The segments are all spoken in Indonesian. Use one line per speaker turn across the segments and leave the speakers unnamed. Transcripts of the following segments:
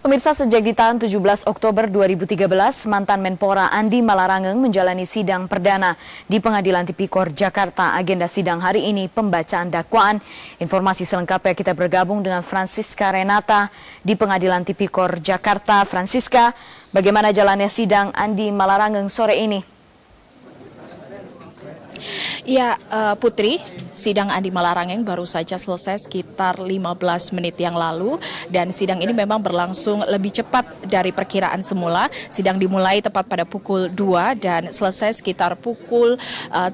Pemirsa, sejak ditahan 17 Oktober 2013, mantan Menpora Andi Malarangeng menjalani sidang perdana di Pengadilan Tipikor Jakarta. Agenda sidang hari ini pembacaan dakwaan. Informasi selengkapnya kita bergabung dengan Francisca Renata di Pengadilan Tipikor Jakarta. Francisca, bagaimana jalannya sidang Andi Malarangeng sore ini?
Ya, Putri, sidang Andi Malarangeng baru saja selesai sekitar 15 menit yang lalu dan sidang ini memang berlangsung lebih cepat dari perkiraan semula. Sidang dimulai tepat pada pukul 2 dan selesai sekitar pukul 3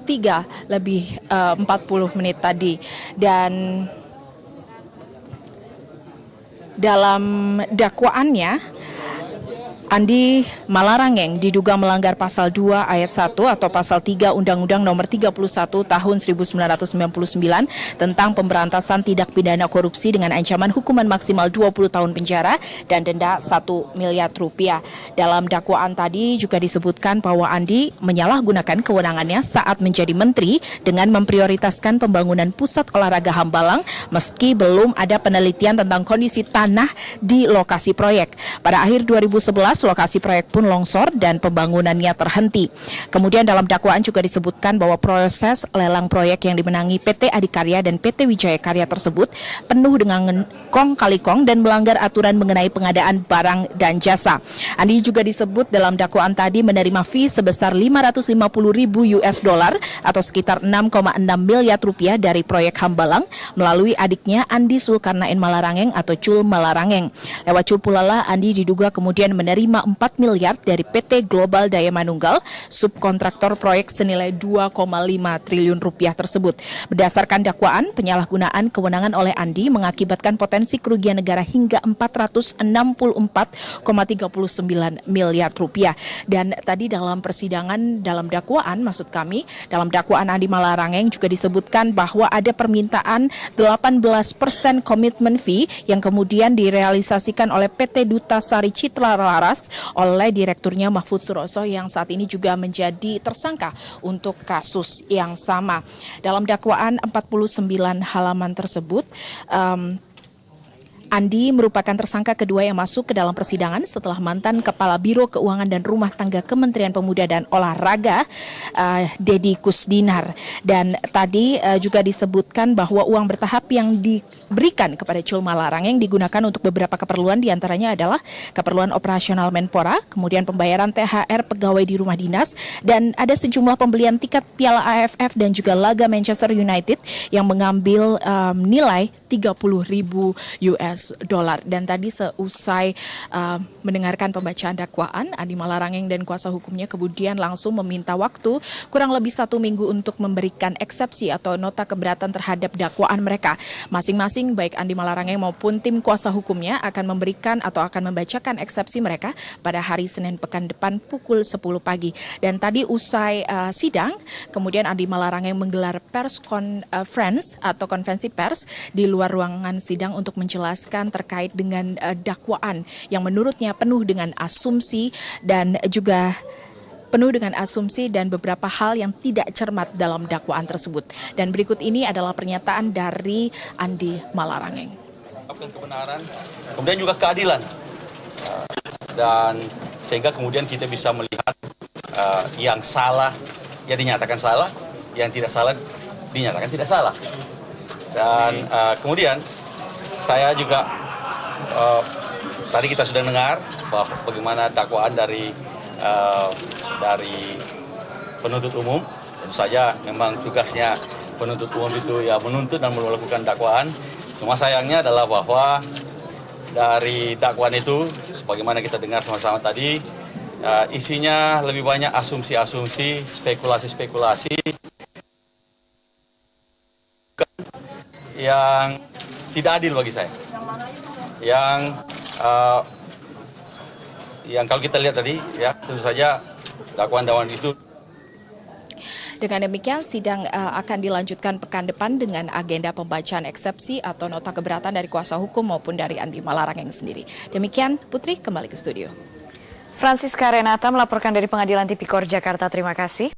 lebih 40 menit tadi. Dan dalam dakwaannya, Andi Malarangeng diduga melanggar pasal 2 ayat 1 atau pasal 3 Undang-Undang Nomor 31 Tahun 1999 tentang pemberantasan tindak pidana korupsi dengan ancaman hukuman maksimal 20 tahun penjara dan denda 1 miliar rupiah. Dalam dakwaan tadi juga disebutkan bahwa Andi menyalahgunakan kewenangannya saat menjadi menteri dengan memprioritaskan pembangunan pusat olahraga Hambalang meski belum ada penelitian tentang kondisi tanah di lokasi proyek. Pada akhir 2011 lokasi proyek pun longsor dan pembangunannya terhenti. Kemudian dalam dakwaan juga disebutkan bahwa proses lelang proyek yang dimenangi PT Adikarya dan PT Wijaya Karya tersebut penuh dengan kong kali kong dan melanggar aturan mengenai pengadaan barang dan jasa. Andi juga disebut dalam dakwaan tadi menerima fee sebesar 550.000 US dollar atau sekitar 6,6 miliar rupiah dari proyek Hambalang melalui adiknya Andi Sulkarnain Malarangeng atau Cul Malarangeng. Lewat Cul pula Andi diduga kemudian menerima 4 miliar dari PT Global Daya Manunggal, subkontraktor proyek senilai 2,5 triliun rupiah tersebut. Berdasarkan dakwaan, penyalahgunaan kewenangan oleh Andi mengakibatkan potensi kerugian negara hingga 464,39 miliar rupiah. Dan tadi dalam persidangan, dalam dakwaan, maksud kami, dalam dakwaan Andi Malarangeng juga disebutkan bahwa ada permintaan 18% komitmen fee yang kemudian direalisasikan oleh PT Duta Sari Citra Laras oleh direkturnya Mahfud Suroso yang saat ini juga menjadi tersangka untuk kasus yang sama. Dalam dakwaan 49 halaman tersebut, Andi merupakan tersangka kedua yang masuk ke dalam persidangan setelah mantan Kepala Biro Keuangan dan Rumah Tangga Kementerian Pemuda dan Olahraga, Deddy Kusdinar. Dan tadi juga disebutkan bahwa uang bertahap yang diberikan kepada Cul Malarangeng digunakan untuk beberapa keperluan, diantaranya adalah keperluan operasional Menpora, kemudian pembayaran THR pegawai di rumah dinas, dan ada sejumlah pembelian tiket Piala AFF dan juga laga Manchester United yang mengambil nilai 30.000 US dollar. Dan tadi seusai mendengarkan pembacaan dakwaan, Andi Malarangeng dan kuasa hukumnya kemudian langsung meminta waktu kurang lebih 1 minggu untuk memberikan eksepsi atau nota keberatan terhadap dakwaan mereka. Masing-masing baik Andi Malarangeng maupun tim kuasa hukumnya akan memberikan atau akan membacakan eksepsi mereka pada hari Senin pekan depan pukul 10 pagi. Dan tadi usai sidang, kemudian Andi Malarangeng menggelar press conference atau konferensi pers di luar ruangan sidang untuk menjelaskan terkait dengan dakwaan yang menurutnya penuh dengan asumsi dan juga beberapa hal yang tidak cermat dalam dakwaan tersebut. Dan berikut ini adalah pernyataan dari Andi Malarangeng.
Kebenaran, kemudian juga keadilan, dan sehingga kemudian kita bisa melihat yang salah ya dinyatakan salah, yang tidak salah dinyatakan tidak salah. Dan kemudian saya juga tadi kita sudah dengar bahwa bagaimana dakwaan dari penuntut umum. Tentu saja memang tugasnya penuntut umum itu ya menuntut dan melakukan dakwaan. Cuma sayangnya adalah bahwa dari dakwaan itu, sebagaimana kita dengar sama-sama tadi, isinya lebih banyak asumsi-asumsi, spekulasi-spekulasi yang tidak adil bagi saya. Yang kalau kita lihat tadi, ya tentu saja dakwaan itu.
Dengan demikian, sidang akan dilanjutkan pekan depan dengan agenda pembacaan eksepsi atau nota keberatan dari kuasa hukum maupun dari Andi Malarangeng sendiri. Demikian, Putri, kembali ke studio.
Francisca Renata melaporkan dari Pengadilan Tipikor Jakarta. Terima kasih.